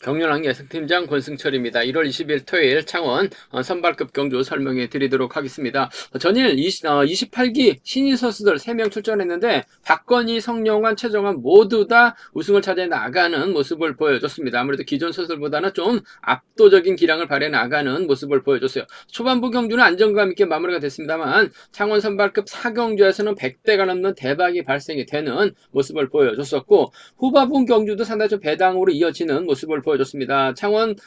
경륜왕 예승팀장 권승철입니다. 1월 20일 토요일 창원 선발급 경주 설명해 드리도록 하겠습니다. 전일 28기 신인 선수들 3명 출전했는데 박건희, 성룡환, 최정환 모두 다 우승을 차지해 나가는 모습을 보여줬습니다. 아무래도 기존 선수들보다는 좀 압도적인 기량을 발휘해 나가는 모습을 보여줬어요. 초반부 경주는 안정감 있게 마무리가 됐습니다만 창원 선발급 4경주에서는 100대가 넘는 대박이 발생이 되는 모습을 보여줬었고, 후반부 경주도 상당히 좀 배당으로 이어지는 모습을 보여줬습니다. 창원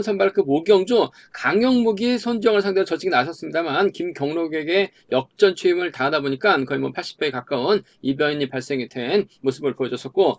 선발급 5경주 강영묵이 손정을 상대로 저치기 나섰습니다만 김경록에게 역전 추임을 당하다 보니까 거의 80배에 가까운 이변이 발생이 된 모습을 보여줬었고,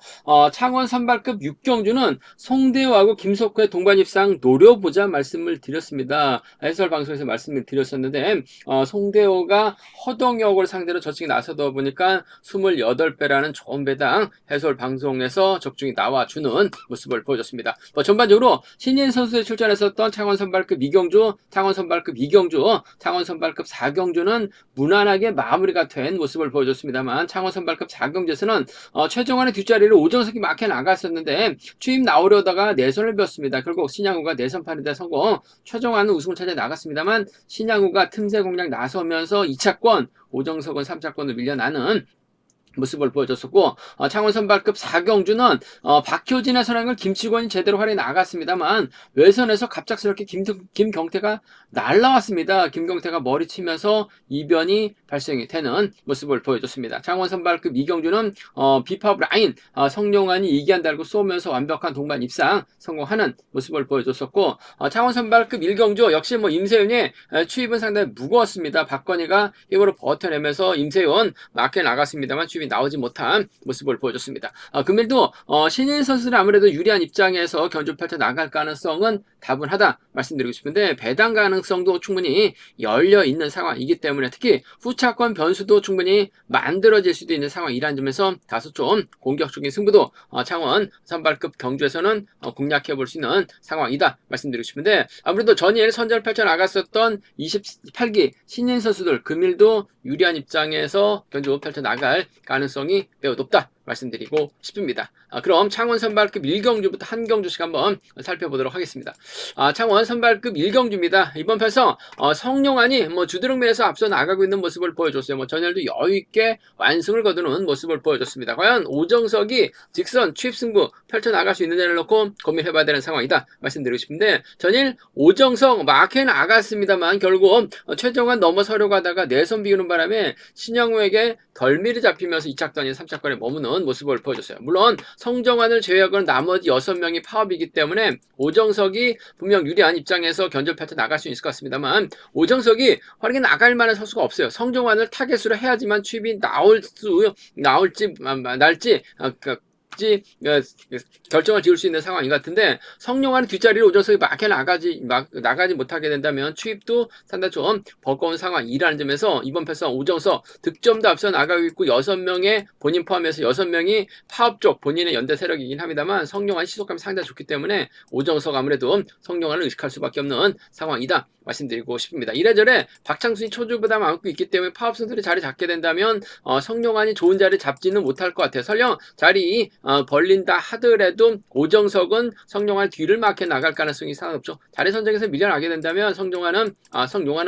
창원 선발급 6경주는 송대호하고 김석호의 동반 입상 노려보자 말씀을 드렸습니다. 해설 방송에서 말씀을 드렸었는데, 송대호가 허동혁을 상대로 저치기 나서다 보니까 28배라는 좋은 배당 해설 방송에서 적중이 나와주는 모습을 보여줬습니다. 전반적으로 신인 선수에 출전했었던 창원 선발급 2경주, 창원 선발급 2경주, 창원 선발급 4경주는 무난하게 마무리가 된 모습을 보여줬습니다만, 창원 선발급 4경주에서는 최정환의 뒷자리를 오정석이 막혀 나갔었는데 추임 나오려다가 내선을 폈습니다. 결국 신양우가 내선판에 성공, 최정환은 우승을 차지해 나갔습니다만 신양우가 틈새 공략 나서면서 2차권, 오정석은 3차권을 밀려나는 모습을 보여줬었고, 창원 선발급 4경주는 박효진의 선행을 김치권이 제대로 활용해 나갔습니다만 외선에서 갑작스럽게 김경태가 날라왔습니다. 김경태가 머리 치면서 이변이 발생이 되는 모습을 보여줬습니다. 창원 선발급 2경주는 비팝 라인 성룡환이 이기한 달고 쏘면서 완벽한 동반 입상 성공하는 모습을 보여줬었고, 창원 선발급 1경주 역시 임세윤의 추입은 상당히 무거웠습니다. 박건희가 힘으로 버텨내면서 임세윤 막혀 나갔습니다만 추입이 나오지 못한 모습을 보여줬습니다. 금일도 신인 선수는 아무래도 유리한 입장에서 견주 펼쳐 나갈 가능성은 다분하다 말씀드리고 싶은데, 배당 가능성도 충분히 열려있는 상황이기 때문에 특히 후차권 변수도 충분히 만들어질 수도 있는 상황이라는 점에서 다소 좀 공격적인 승부도 창원 선발급 경주에서는 공략해 볼 수 있는 상황이다 말씀드리고 싶은데, 아무래도 전일 선전을 펼쳐 나갔었던 28기 신인 선수들 금일도 유리한 입장에서 견주 펼쳐 나갈 가능성이 매우 높다 말씀드리고 싶습니다. 그럼 창원 선발급 1경주부터 한 경주씩 한번 살펴보도록 하겠습니다. 창원 선발급 1경주입니다. 이번 편성 성룡환이 주드릉면에서 앞서 나가고 있는 모습을 보여줬어요. 전열도 여유있게 완승을 거두는 모습을 보여줬습니다. 과연 오정석이 직선 추입 승부 펼쳐나갈 수 있는 데를 놓고 고민해봐야 되는 상황이다 말씀드리고 싶은데, 전일 오정석 막해 나갔습니다만 결국 최정환 넘어서려고 하다가 내선 비우는 바람에 신영우에게 덜미를 잡히면서 2차권이 3차권에 머무는 모습을 보여줬어요. 물론 성정환을 제외하고는 나머지 6명이 파업이기 때문에 오정석이 분명 유리한 입장에서 견제 펼쳐 나갈 수 있을 것 같습니다만, 오정석이 활약이 나갈 만한 선수가 없어요. 성정환을 타겟으로 해야지만 취입이 날지 결정을 지을 수 있는 상황인 것 같은데, 성룡환의 뒷자리를 오정석이 막혀 나가지 못하게 된다면 추입도 상당히 좀 버거운 상황이라는 점에서 이번 패선 오정석 득점도 앞서 나가고 있고 6명의 본인 포함해서 6명이 파업 쪽 본인의 연대 세력이긴 합니다만 성룡환 시속감이 상당히 좋기 때문에 오정석 아무래도 성룡환을 의식할 수밖에 없는 상황이다 말씀드리고 싶습니다. 이래저래 박창순이 초주보다 많고 있기 때문에 파업 선수들이 자리 잡게 된다면 성룡환이 좋은 자리 잡지는 못할 것 같아요. 설령 자리 벌린다 하더라도 오정석은 성룡환 뒤를 막혀 나갈 가능성이 상당히 높죠. 자리 선정에서 밀려나게 된다면 성룡환은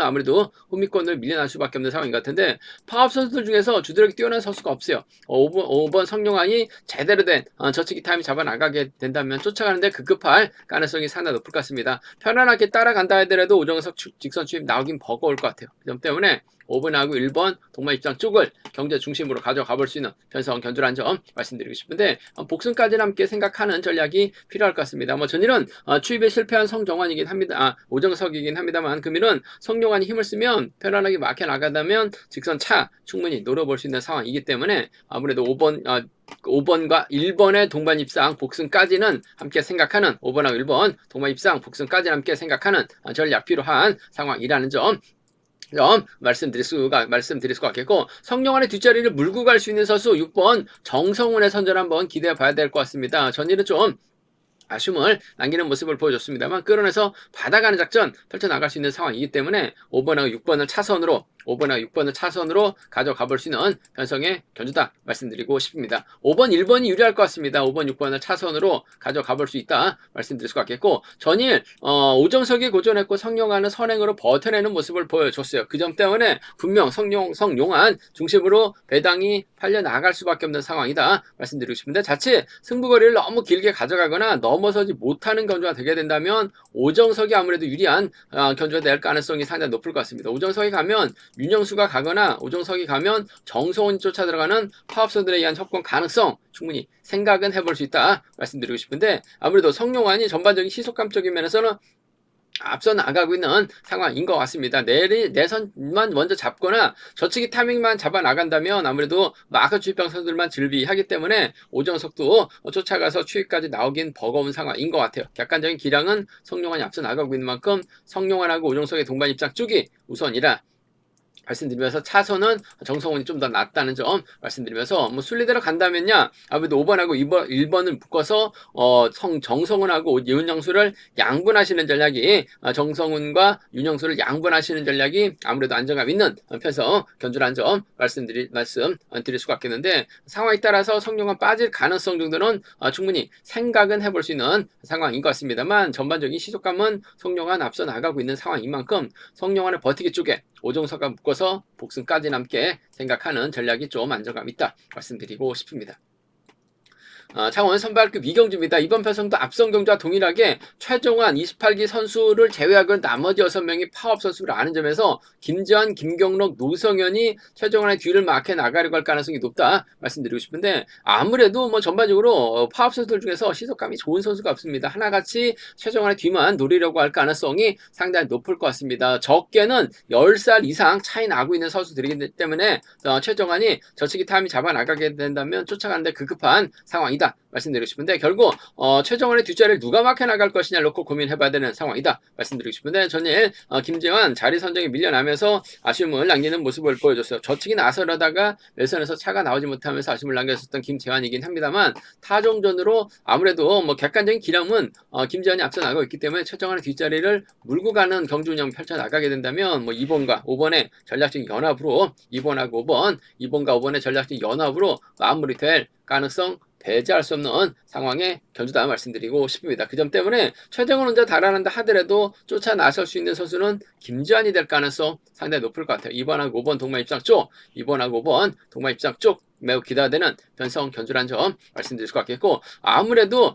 아무래도 후미권을 밀려날 수밖에 없는 상황인 것 같은데, 파업 선수들 중에서 주드력이 뛰어난 선수가 없어요. 5번 성룡환이 제대로 된 저치기 타임 잡아 나가게 된다면 쫓아가는데 급급할 가능성이 상당히 높을 것 같습니다. 편안하게 따라간다 하더라도 오정석 직선 추임 나오긴 버거울 것 같아요. 그 점 때문에 5번하고 1번 동반 입장 쪽을 경제 중심으로 가져가 볼 수 있는 편성 견주라는 점 말씀드리고 싶은데, 복승까지는 함께 생각하는 전략이 필요할 것 같습니다. 전일은 추입에 실패한 성정환이긴 합니다. 오정석이긴 합니다만 금일은 성룡환이 힘을 쓰면 편안하게 막혀 나가다면 직선 차 충분히 노려볼 수 있는 상황이기 때문에 아무래도 5번과 1번의 동반 입상 복승까지는 함께 생각하는 5번하고 1번 동반 입상 복승까지는 함께 생각하는 전략 필요한 상황이라는 점 말씀드릴 수가 같겠고, 성룡환의 뒷자리를 물고 갈 수 있는 선수 6번 정성훈의 선전 한번 기대해 봐야 될 것 같습니다. 전일은 좀 아쉬움을 남기는 모습을 보여줬습니다만 끌어내서 받아가는 작전 펼쳐나갈 수 있는 상황이기 때문에 5번하고 6번을 차선으로 5번하고 6번을 차선으로 가져가 볼 수 있는 편성의 견주다 말씀드리고 싶습니다. 5번, 1번이 유리할 것 같습니다. 5번, 6번을 차선으로 가져가 볼 수 있다 말씀드릴 수 같겠고, 전일 오정석이 고전했고 성룡환은 선행으로 버텨내는 모습을 보여줬어요. 그 점 때문에 분명 성룡환 중심으로 배당이 팔려 나갈 수밖에 없는 상황이다 말씀드리고 싶은데, 자칫 승부거리를 너무 길게 가져가거나 넘어서지 못하는 견주가 되게 된다면 오정석이 아무래도 유리한 견주가 될 가능성이 상당히 높을 것 같습니다. 오정석이 가면 윤영수가 가거나 오정석이 가면 정성훈이 쫓아 들어가는 파업선들에 의한 협공 가능성 충분히 생각은 해볼 수 있다 말씀드리고 싶은데, 아무래도 성룡환이 전반적인 시속감적인 면에서는 앞서 나가고 있는 상황인 것 같습니다. 내선만 먼저 잡거나 저측이 타이밍만 잡아 나간다면 아무래도 마크 주입병 선수들만 즐비하기 때문에 오정석도 쫓아가서 추위까지 나오긴 버거운 상황인 것 같아요. 객관적인 기량은 성룡환이 앞서 나가고 있는 만큼 성룡환하고 오정석의 동반 입장 쪽이 우선이라 말씀드리면서, 차선은 정성훈이 좀 더 낫다는 점 말씀드리면서, 뭐 순리대로 간다면요 아무래도 5번하고 1번을 묶어서 정성훈하고 윤영수를 양분하시는 전략이, 정성훈과 윤영수를 양분하시는 전략이 아무래도 안정감 있는 편성 견주라는 점 말씀드릴 수가 있겠는데, 상황에 따라서 성룡환 빠질 가능성 정도는 충분히 생각은 해볼 수 있는 상황인 것 같습니다만, 전반적인 시속감은 성룡환 앞서 나가고 있는 상황인 만큼 성룡환의 버티기 쪽에 오정석과 묶어서 복승까지 남게 생각하는 전략이 좀 안정감 있다 말씀드리고 싶습니다. 창원 선발급 이경주입니다. 이번 편성도 앞선 경주와 동일하게 최종환 28기 선수를 제외하고 나머지 6명이 파업 선수를 아는 점에서 김재환, 김경록, 노성현이 최종환의 뒤를 막혀 나가려고 할 가능성이 높다 말씀드리고 싶은데, 아무래도 뭐 전반적으로 파업 선수들 중에서 시속감이 좋은 선수가 없습니다. 하나같이 최종환의 뒤만 노리려고 할 가능성이 상당히 높을 것 같습니다. 적게는 10살 이상 차이 나고 있는 선수들이기 때문에 최종환이 저측이 타임이 잡아 나가게 된다면 쫓아가는데 급급한 상황이다 말씀드리고 싶은데, 결국 최정원의 뒷자리를 누가 막혀 나갈 것이냐 놓고 고민해봐야 되는 상황이다 말씀드리고 싶은데, 전일 김재환 자리 선정에 밀려나면서 아쉬움을 남기는 모습을 보여줬어요. 저측이 나서려다가 외선에서 차가 나오지 못하면서 아쉬움을 남겼었던 김재환이긴 합니다만, 타종전으로 아무래도 뭐 객관적인 기량은 김재환이 앞서 나가고 있기 때문에 최정원의 뒷자리를 물고 가는 경주 운영 펼쳐 나가게 된다면, 뭐 2번과 5번의 전략적 연합으로 2번과 5번의 전략적 연합으로 마무리될 가능성 배제할 수 없는 상황에 견주다 말씀드리고 싶습니다. 그 점 때문에 최정원 혼자 달아난다 하더라도 쫓아 나설 수 있는 선수는 김재환이 될 가능성 상당히 높을 것 같아요. 2번하고 5번 동반 입장 쪽, 2번하고 5번 동반 입장 쪽 매우 기대되는 편성 견주란 점 말씀드릴 수 같겠고, 아무래도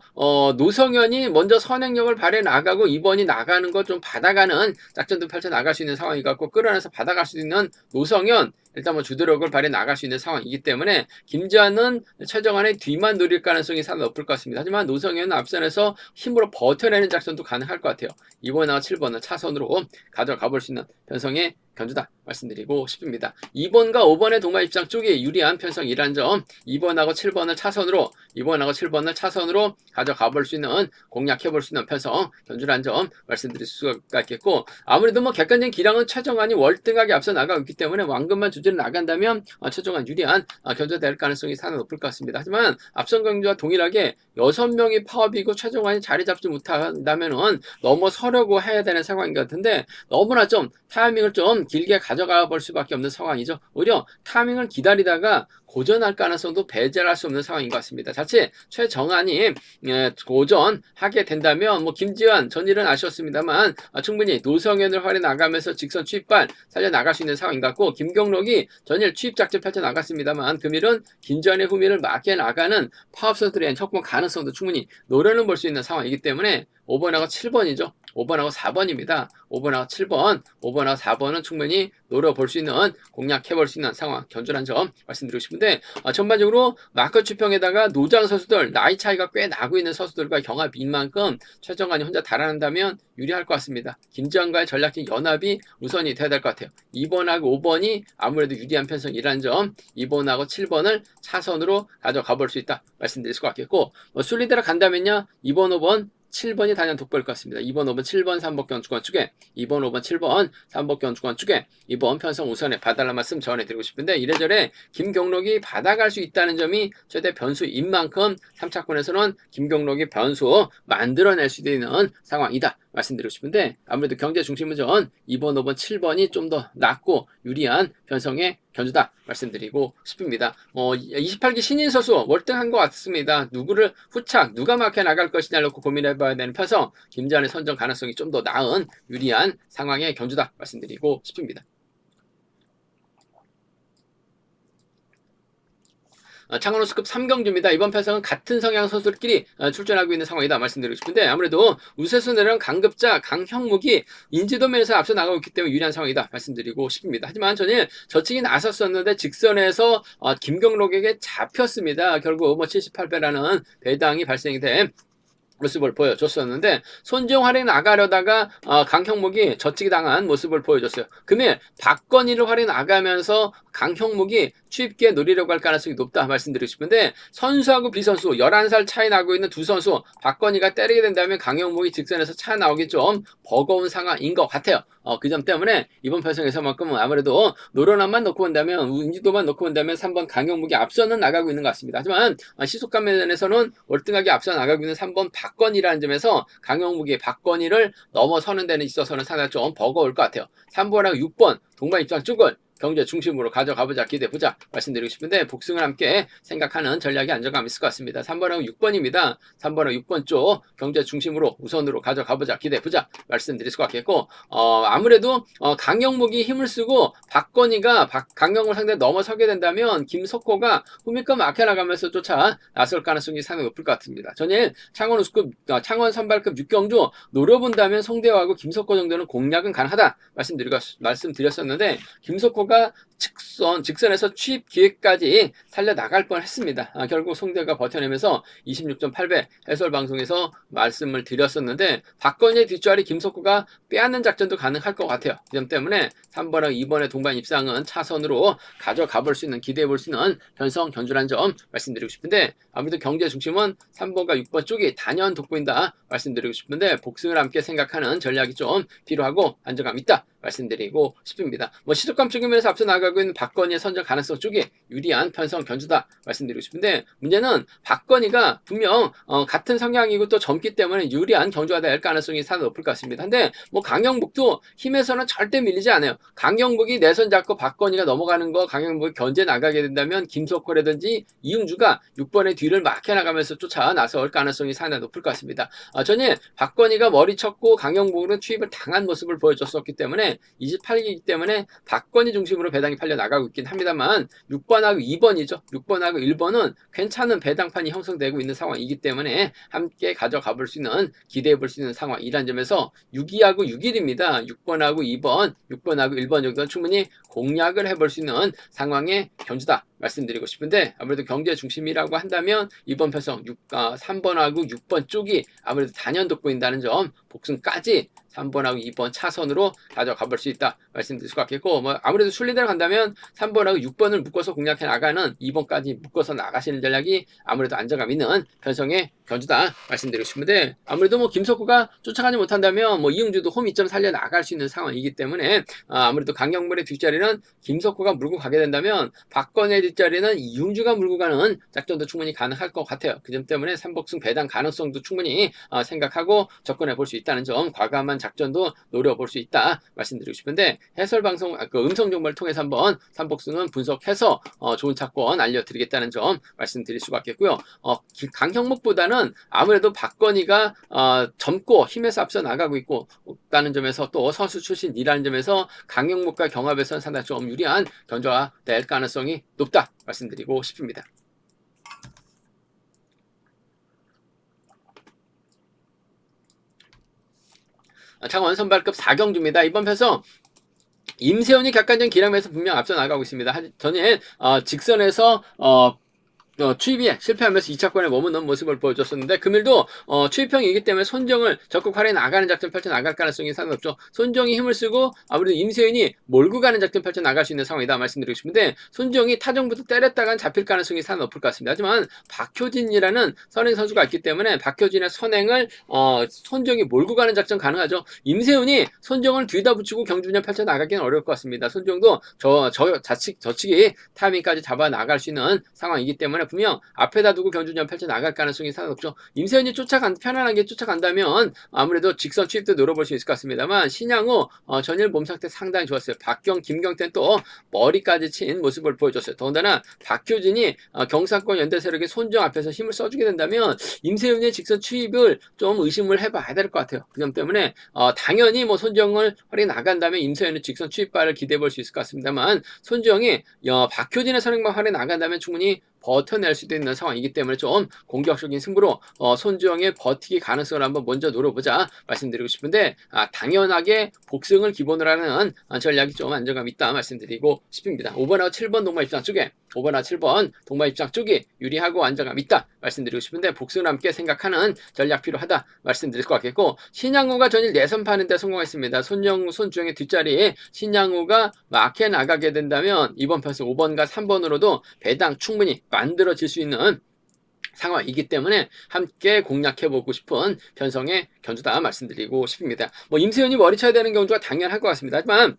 노성현이 먼저 선행력을 발휘해 나가고 2번이 나가는 것 좀 받아가는 작전도 펼쳐 나갈 수 있는 상황이 같고, 끌어내서 받아갈 수 있는 노성현 일단 뭐 주도력을 발휘해 나갈 수 있는 상황이기 때문에 김재환은 최정환의 뒤만 노릴 가능성이 상당히 높을 것 같습니다. 하지만 노성현은 앞선에서 힘으로 버텨내는 작전도 가능할 것 같아요. 2번하고 7번은 차선으로 가져가 볼 수 있는 편성의 견주다 말씀드리고 싶습니다. 2번과 5번의 동반 입장 쪽이 유리한 편성이라는 점, 2번하고 7번을 차선으로 가져가 볼 수 있는, 공략해 볼 수 있는 편성 견주라는 점 말씀드릴 수가 있겠고, 아무래도 뭐 객관적인 기량은 최정환이 월등하게 앞서 나가고 있기 때문에 왕금만 주제로 나간다면 최정환 유리한 견주가 될 가능성이 상당히 높을 것 같습니다. 하지만 앞선 경주와 동일하게 6명이 파업이고 최정환이 자리 잡지 못한다면은 넘어서려고 해야 되는 상황인 것 같은데, 너무나 좀 타이밍을 좀 길게 가져가 볼 수밖에 없는 상황이죠. 오히려 타이밍을 기다리다가 고전할 가능성도 배제할 수 없는 상황인 것 같습니다. 자칫 최정환이 고전하게 된다면, 뭐 김지환 전일은 아쉬웠습니다만 충분히 노성현을 활에 나가면서 직선 추입발 살려 나갈 수 있는 상황인 것 같고, 김경록이 전일 추입 작전 펼쳐 나갔습니다만 금일은 김지환의 후미를 막게 나가는 파업 선수들의 협공 가능성도 충분히 노려는 볼 수 있는 상황이기 때문에 5번하고 7번이죠. 5번하고 4번입니다. 5번하고 7번, 5번하고 4번은 충분히 노려볼 수 있는, 공략해볼 수 있는 상황, 견주란 점 말씀드리고 싶은데, 전반적으로 마크 추평에다가 노장 선수들, 나이 차이가 꽤 나고 있는 선수들과 경합인 만큼 최정환이 혼자 달아난다면 유리할 것 같습니다. 김지환과의 전략적 연합이 우선이 돼야 될 것 같아요. 2번하고 5번이 아무래도 유리한 편성이라는 점, 2번하고 7번을 차선으로 가져가 볼 수 있다 말씀드릴 수가 있겠고, 순리대로 간다면요 2번, 5번, 7번이 단연 돋보일 것 같습니다. 2번, 5번, 7번 3복견 주권 축에, 2번, 5번, 7번 3복견 주권 축에 2번 편성 우선에 봐달라는 말씀 전해드리고 싶은데, 이래저래 김경록이 받아갈 수 있다는 점이 최대 변수인 만큼 3차권에서는 김경록이 변수 만들어낼 수 있는 상황이다 말씀드리고 싶은데 아무래도 경제 중심은 전 2번, 5번, 7번이 좀 더 낫고 유리한 편성의 견주다 말씀드리고 싶습니다. 28기 신인 선수 월등한 것 같습니다. 누구를 후착, 누가 막혀 나갈 것이냐 놓고 고민해봐야 되는 편성, 김재환의 선정 가능성이 좀 더 나은 유리한 상황의 견주다 말씀드리고 싶습니다. 창원호수급 3경주입니다. 이번 편성은 같은 성향 선수들끼리 출전하고 있는 상황이다 말씀드리고 싶은데 아무래도 우세수 내려온 강급자 강형묵이 인지도 면에서 앞서 나가고 있기 때문에 유리한 상황이다 말씀드리고 싶습니다. 하지만 저는 저측이 나섰었는데 직선에서 김경록에게 잡혔습니다. 결국 78배라는 배당이 발생이 된 모습을 보여줬었는데 손지용 활인 나가려다가 강형목이 저치기 당한 모습을 보여줬어요. 금일 박건희를 활인 나가면서 강형목이 쉽게 노리려고 할 가능성이 높다 말씀드리고 싶은데 선수하고 비선수 11살 차이 나고 있는 두 선수 박건희가 때리게 된다면 강형목이 직선에서 차 나오기 좀 버거운 상황인 것 같아요. 그 점 때문에 이번 편성에서만큼은 아무래도 노련함만 놓고 본다면 인지도만 놓고 본다면 3번 강형목이 앞서는 나가고 있는 것 같습니다. 하지만 시속감 면에서는 월등하게 앞서 나가고 있는 3번 박건희라는 점에서 강형목이 박건희를 넘어서는 데는 있어서는 상당히 좀 버거울 것 같아요. 3번하고 6번 동반 입장 쪽을 경제 중심으로 가져가보자 기대보자 말씀드리고 싶은데 복승을 함께 생각하는 전략이 안정감 있을 것 같습니다. 3번하고 6번입니다. 3번하고 6번 쪽 경제 중심으로 우선으로 가져가보자 기대보자 말씀드릴 것 같겠고 아무래도 강영목이 힘을 쓰고 박건희가 강영을 상대 넘어서게 된다면 김석호가 후미급 막혀나가면서 쫓아 나설 가능성이 상당히 높을 것 같습니다. 전일 창원 선발급 6경주 노려본다면 송대호하고 김석호 정도는 공략은 가능하다 말씀드렸었는데 김석호가 직선에서 취입 기회까지 살려나갈 뻔했습니다. 결국 송대가 버텨내면서 26.8배 해설방송에서 말씀을 드렸었는데 박건희의 뒷자리 김석호가 빼앗는 작전도 가능할 것 같아요. 이 점 때문에 3번하고 2번의 동반 입상은 차선으로 가져가 볼 수 있는 기대해 볼 수 있는 편성 견주란 점 말씀드리고 싶은데 아무래도 경제 중심은 3번과 6번 쪽이 단연 돋보인다 말씀드리고 싶은데 복승을 함께 생각하는 전략이 좀 필요하고 안정감 있다 말씀드리고 싶습니다. 시속감 쪽이면서 앞서 나가고 있는 박건희의 선정 가능성 쪽이 유리한 편성 견주다 말씀드리고 싶은데 문제는 박건희가 분명 같은 성향이고 또 젊기 때문에 유리한 견주가 될 가능성이 상당히 높을 것 같습니다. 근데 강영묵도 힘에서는 절대 밀리지 않아요. 강영묵이 내선 잡고 박건희가 넘어가는 거 강영묵이 견제 나가게 된다면 김석호라든지 이응주가 6번의 뒤를 막혀나가면서 쫓아 나설 가능성이 상당히 높을 것 같습니다. 전에 박건희가 머리 쳤고 강영묵은 투입을 당한 모습을 보여줬었기 때문에 28기이기 때문에 박건희 중심으로 배당이 팔려 나가고 있긴 합니다만 6번하고 2번이죠. 6번하고 1번은 괜찮은 배당판이 형성되고 있는 상황이기 때문에 함께 가져가 볼 수 있는 기대해 볼 수 있는 상황이란 점에서 6위하고 6일입니다. 6번하고 2번, 6번하고 1번 정도는 충분히 공략을 해볼 수 있는 상황의 견주다 말씀드리고 싶은데 아무래도 경제 중심이라고 한다면 이번 편성 3번하고 6번 쪽이 아무래도 단연 돋보인다는 점 복승까지 3번하고 2번 차선으로 가져가 볼 수 있다 말씀드릴 수 같겠고 아무래도 순리대로 간다면 3번하고 6번을 묶어서 공략해 나가는 2번까지 묶어서 나가시는 전략이 아무래도 안정감 있는 편성의 견주다 말씀드리고 싶은데 아무래도 김석호가 쫓아가지 못한다면 이응주도 홈 2점 살려 나갈 수 있는 상황이기 때문에 아무래도 강경물의 뒷자리는 김석호가 물고 가게 된다면 박건희의 뒷자리는 이응주가 물고 가는 작전도 충분히 가능할 것 같아요. 그 점 때문에 3복승 배당 가능성도 충분히 생각하고 접근해 볼 수 있다는 점 과감한 작전도 노려볼 수 있다 말씀드리고 싶은데 해설방송 음성 정보를 통해서 한번 3복승은 분석해서 좋은 차권 알려드리겠다는 점 말씀드릴 수가 있겠고요. 강형목보다는 아무래도 박건희가 젊고 힘에서 앞서 나가고 있다는 점에서 또 선수 출신이라는 점에서 강형목과 경합에서는 상당히 좀 유리한 견주가 될 가능성이 높다 말씀드리고 싶습니다. 창원 선발급 4경주입니다. 이번 편성 임세훈이 객관적인 기량에서 분명 앞서 나가고 있습니다. 전에 직선에서 추입이 실패하면서 2차권에 머무는 모습을 보여줬었는데 금일도 추입형이기 때문에 손정을 적극 활용해 나가는 작전 펼쳐 나갈 가능성이 상당히 높죠. 손정이 힘을 쓰고 아무래도 임세윤이 몰고 가는 작전 펼쳐 나갈 수 있는 상황이다 말씀드리고 싶은데 손정이 타정부터 때렸다간 잡힐 가능성이 상당히 높을 것 같습니다. 하지만 박효진이라는 선행 선수가 있기 때문에 박효진의 선행을 손정이 몰고 가는 작전 가능하죠. 임세윤이 손정을 뒤다 붙이고 경주분야 펼쳐 나가기는 어려울 것 같습니다. 손정도 저측이 타이밍까지 잡아 나갈 수 있는 상황이기 때문에 때문에 분명 앞에다 두고 경주전 펼쳐 나갈 가능성이 상당히 높죠. 임세현이 편안하게 쫓아간다면 아무래도 직선 추입도 노려볼 수 있을 것 같습니다만 신양호 전일 몸 상태 상당히 좋았어요. 박경, 김경태는 또 머리까지 친 모습을 보여줬어요. 더군다나 박효진이 경상권 연대세력의 손정 앞에서 힘을 써주게 된다면 임세훈의 직선 추입을 좀 의심을 해봐야 될 것 같아요. 그 점 때문에 당연히 뭐 손정을 활이 나간다면 임세훈의 직선 추입발을 기대해볼 수 있을 것 같습니다만 손정이 박효진의 선행만 활이 나간다면 충분히 버텨낼 수도 있는 상황이기 때문에 좀 공격적인 승부로 손주영의 버티기 가능성을 한번 먼저 노려보자 말씀드리고 싶은데 당연하게 복승을 기본으로 하는 전략이 좀 안정감 있다 말씀드리고 싶습니다. 5번하고 7번 동반 입장 쪽에 5번하고 7번 동반 입장 쪽이 유리하고 안정감 있다 말씀드리고 싶은데 복승을 함께 생각하는 전략 필요하다 말씀드릴 것 같겠고 신양호가 전일 내선파는데 성공했습니다. 손주영의 뒷자리에 신양호가 막혀 나가게 된다면 이번 편승 5번과 3번으로도 배당 충분히 만들어질 수 있는 상황이기 때문에 함께 공략해보고 싶은 편성의 견주다 말씀드리고 싶습니다. 뭐 임세현이 머리 쳐야 되는 경주가 당연할 것 같습니다. 하지만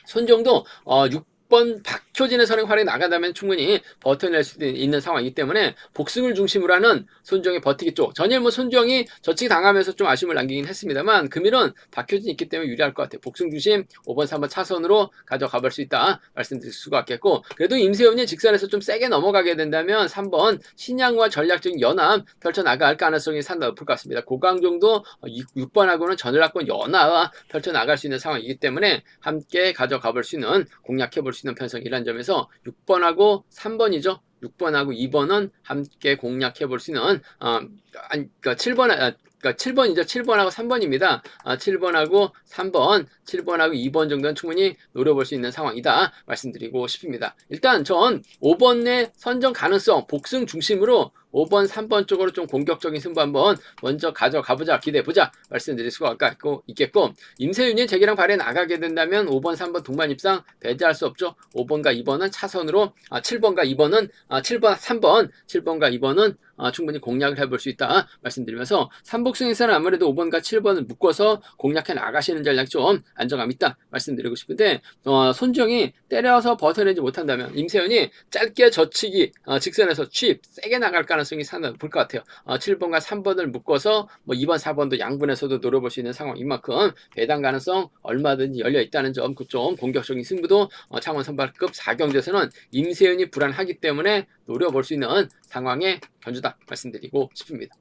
손정도 6번 박효진의 선행 활약이 나간다면 충분히 버텨낼 수 있는 상황이기 때문에 복승을 중심으로 하는 손정의 버티기 쪽 전일 뭐 손정이 저치기 당하면서 좀 아쉬움을 남기긴 했습니다만 금일은 박효진이 있기 때문에 유리할 것 같아요. 복승 중심 5번 3번 차선으로 가져가 볼 수 있다 말씀드릴 수가 있겠고 그래도 임세훈이 직선에서 좀 세게 넘어가게 된다면 3번 신양과 전략적인 연합 펼쳐나갈 가능성이 상당히 높을 것 같습니다. 고강정도 6번하고는 전략권 연합 펼쳐나갈 수 있는 상황이기 때문에 함께 가져가 볼 수 있는 공략해 볼 수 있는 편성이라는 점에서 6번하고 3번이죠. 6번하고 2번은 함께 공략해 볼 수 있는 그러니까 7번이죠. 7번하고 3번입니다. 7번하고 3번, 7번하고 2번 정도는 충분히 노려볼 수 있는 상황이다 말씀드리고 싶습니다. 일단 전 5번의 선정 가능성, 복승 중심으로 5번, 3번 쪽으로 좀 공격적인 승부 한번 먼저 가져가보자, 기대해보자 말씀드릴 수가 있겠고 임세윤이 재기랑 발에 나가게 된다면 5번, 3번 동반 입상 배제할 수 없죠. 5번과 2번은 차선으로 7번과 2번은 7번, 3번, 7번과 2번은 충분히 공략을 해볼 수 있다 말씀드리면서 3복승에서는 아무래도 5번과 7번을 묶어서 공략해 나가시는 전략이 좀 안정감 있다 말씀드리고 싶은데 손정이 때려서 벗어내지 못한다면 임세현이 짧게 젖히기 직선에서 취입 세게 나갈 가능성이 상당히 높을 것 같아요. 7번과 3번을 묶어서 뭐 2번 4번도 양분에서도 노려볼 수 있는 상황인 만큼 배당 가능성 얼마든지 열려 있다는 점 좀 공격적인 승부도 창원 선발급 4경주에서는 임세현이 불안하기 때문에 노려볼 수 있는 상황의 견주다 말씀드리고 싶습니다.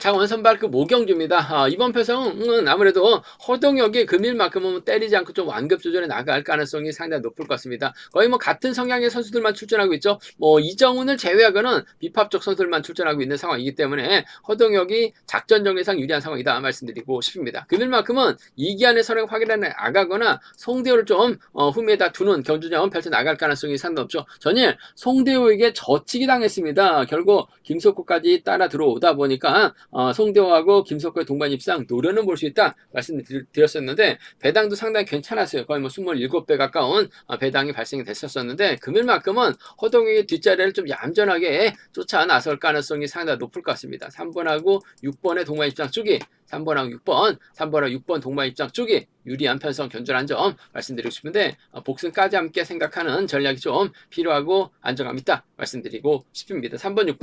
창원 선발급 5경주입니다. 이번 편성은 아무래도 허동혁이 금일만큼은 때리지 않고 좀 완급 조절해 나갈 가능성이 상당히 높을 것 같습니다. 거의 뭐 같은 성향의 선수들만 출전하고 있죠. 뭐 이정훈을 제외하고는 비합적 선수들만 출전하고 있는 상황이기 때문에 허동혁이 작전 정예상 유리한 상황이다 말씀드리고 싶습니다. 금일만큼은 이기안의 선행 확인해 나가거나 송대호를 좀 후미에다 두는 경주전 펼쳐 나갈 가능성이 상당히 높죠. 전일 송대호에게 젖히기 당했습니다. 결국 김석호까지 따라 들어오다 보니까 송대호하고 김석호의 동반 입상 노려는 볼 수 있다 말씀드렸었는데 배당도 상당히 괜찮았어요. 거의 뭐 27배 가까운 배당이 발생이 됐었는데 금일만큼은 허동혁의 뒷자리를 좀 얌전하게 쫓아 나설 가능성이 상당히 높을 것 같습니다. 3번하고 6번의 동반 입장 쪽이 3번하고 6번 동반 입장 쪽이 유리한 편성 견주란 점 말씀드리고 싶은데 복승까지 함께 생각하는 전략이 좀 필요하고 안정감 있다 말씀드리고 싶습니다. 3번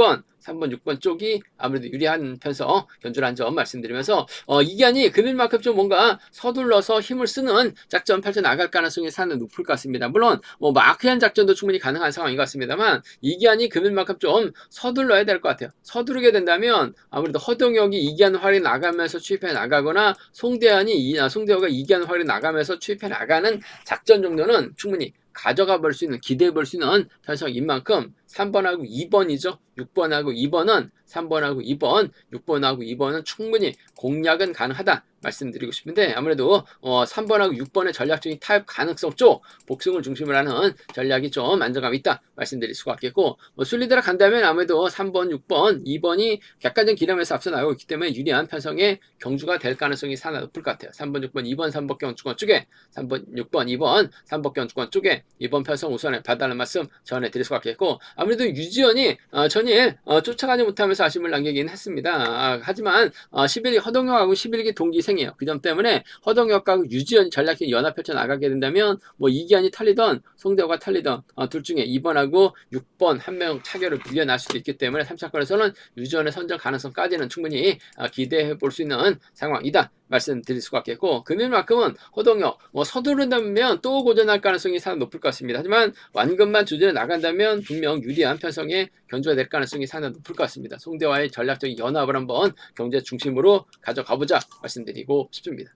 6번 쪽이 아무래도 유리한 편성 견주란 점 말씀드리면서 이기안이 금일만큼 좀 뭔가 서둘러서 힘을 쓰는 작전 펼쳐 나갈 가능성이 상당히 높을 것 같습니다. 물론 뭐 마크한 작전도 충분히 가능한 상황인 것 같습니다만 이기안이 금일만큼 좀 서둘러야 될 것 같아요. 서두르게 된다면 아무래도 허동혁이 이기안 활이 나가면서 취입해 나가거나 송대호가 이기안 활이 나가면서 취입해 나가는 작전 정도는 충분히 가져가 볼 수 있는 기대해 볼 수 있는 편성인 만큼 3번하고 2번이죠. 6번하고 2번은 3번하고 2번, 6번하고 2번은 충분히 공략은 가능하다 말씀드리고 싶은데 아무래도 3번하고 6번의 전략적인 타협 가능성 쪽 복승을 중심으로 하는 전략이 좀 안정감 있다 말씀드릴 수가 있겠고 순리대로 간다면 아무래도 3번, 6번, 2번이 객관적 기량에서 앞서 나오고 있기 때문에 유리한 편성의 경주가 될 가능성이 상당히 높을 것 같아요. 3번, 6번, 2번, 3번 경주권 쪽에 3번, 6번, 2번, 3번 경주권 쪽에 이번 편성 우선에 봐달라는 말씀 전해드릴 수가 있겠고, 아무래도 유지현이 전일 쫓아가지 못하면서 아쉬움을 남기긴 했습니다. 하지만 11기 허동혁하고 11기 동기생이에요. 그 점 때문에 허동혁과 유지현이 전략적인 연합 펼쳐 나가게 된다면 뭐 이기환이 탈리던 송대호가 탈리던 둘 중에 2번하고 6번 한 명 차결을 밀려날 수도 있기 때문에 3차권에서는 유지현의 선정 가능성까지는 충분히 기대해 볼 수 있는 상황이다 말씀드릴 수가 있겠고, 금일만큼은 허동혁 서두른다면 또 고전할 가능성이 상당히 높을 것 같습니다. 하지만 완금만 조절해 나간다면 분명 유리한 편성에 견주가 될 가능성이 상당히 높을 것 같습니다. 송대와의 전략적인 연합을 한번 경제 중심으로 가져가보자 말씀드리고 싶습니다.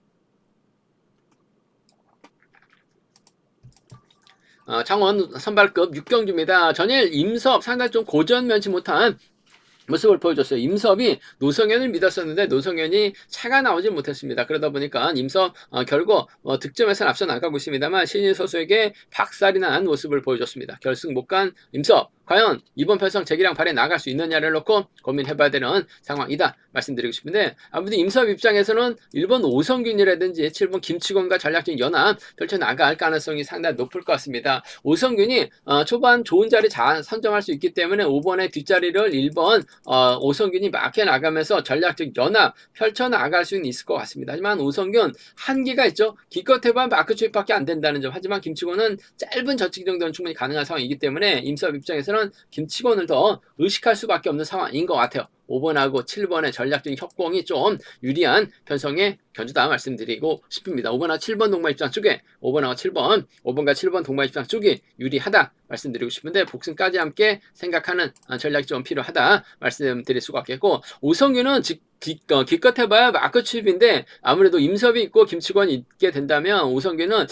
창원 선발급 6경주입니다. 전일 임섭 상당히 좀 고전 면치 못한 모습을 보여줬어요. 임섭이 노성현을 믿었었는데 노성현이 차가 나오지 못했습니다. 그러다 보니까 임섭 결국 득점에서는 앞서 나가고 있습니다만 신인 선수에게 박살이 난 모습을 보여줬습니다. 결승 못 간 임섭, 과연 이번 편성 재기량 발에 나갈 수 있느냐를 놓고 고민해봐야 되는 상황이다 말씀드리고 싶은데, 아무튼 임섭 입장에서는 1번 오성균이라든지 7번 김치곤과 전략적인 연합 펼쳐나갈 가능성이 상당히 높을 것 같습니다. 오성균이 초반 좋은 자리 잘 선정할 수 있기 때문에 5번의 뒷자리를 1번 오성균이 막혀 나가면서 전략적 연합 펼쳐나갈 수는 있을 것 같습니다. 하지만 오성균 한계가 있죠. 기껏해봐 마크 추입밖에 안 된다는 점. 하지만 김치곤은 짧은 저측 정도는 충분히 가능한 상황이기 때문에 임섭 입장에서는 김치곤을 더 의식할 수밖에 없는 상황인 것 같아요. 5번하고 7번의 전략적인 협공이 좀 유리한 편성에 견주다 말씀드리고 싶습니다. 5번하고 7번 동반 입장 쪽에 5번하고 7번, 5번과 7번 동반 입장 쪽이 유리하다 말씀드리고 싶은데, 복승까지 함께 생각하는 전략이 좀 필요하다 말씀드릴 수가 있겠고, 오성균은 기껏해봐야 마크 칩인데 아무래도 임섭이 있고 김치권이 있게 된다면 오성균은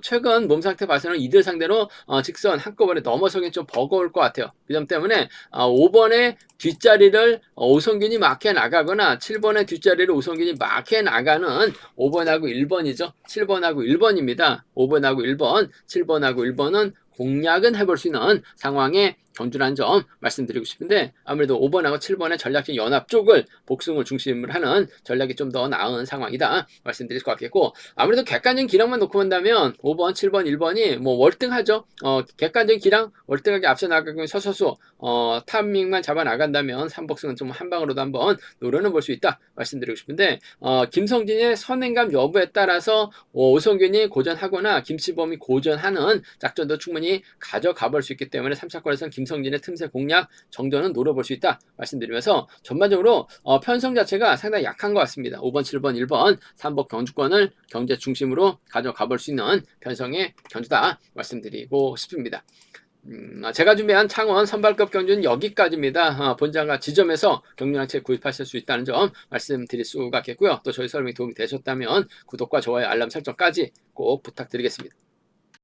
최근 몸 상태 봐서는 이들 상대로 직선 한꺼번에 넘어서긴 좀 버거울 것 같아요. 그 점 때문에 5번의 뒷자리를 오성균이 막해 나가거나 7번의 뒷자리를 오성균이 막해 나가는 5번하고 1번이죠. 7번하고 1번입니다. 5번하고 1번, 7번하고 1번은 공략은 해볼 수 있는 상황에 경주라는 점 말씀드리고 싶은데, 아무래도 5번하고 7번의 전략적 연합 쪽을 복승을 중심으로 하는 전략이 좀 더 나은 상황이다 말씀드릴 것 같겠고, 아무래도 객관적인 기량만 놓고 본다면 5번, 7번, 1번이 뭐 월등하죠. 객관적인 기량 월등하게 앞서 나가고 서서수 타이밍만 잡아 나간다면 3복승은 좀 한 방으로도 한번 노려는 볼 수 있다 말씀드리고 싶은데, 김성진의 선행감 여부에 따라서 오성균이 고전하거나 김치범이 고전하는 작전도 충분히 가져가 볼 수 있기 때문에 3차권에서는 김성진의 틈새 공략 정도는 노려볼 수 있다 말씀드리면서, 전반적으로 편성 자체가 상당히 약한 것 같습니다. 5번, 7번, 1번 3복 경주권을 경제 중심으로 가져가 볼 수 있는 편성의 견주다 말씀드리고 싶습니다. 제가 준비한 창원 선발급 경주는 여기까지입니다. 본장과 지점에서 경륜학책 구입하실 수 있다는 점 말씀드릴 수가 있겠고요. 또 저희 설명이 도움이 되셨다면 구독과 좋아요, 알람 설정까지 꼭 부탁드리겠습니다.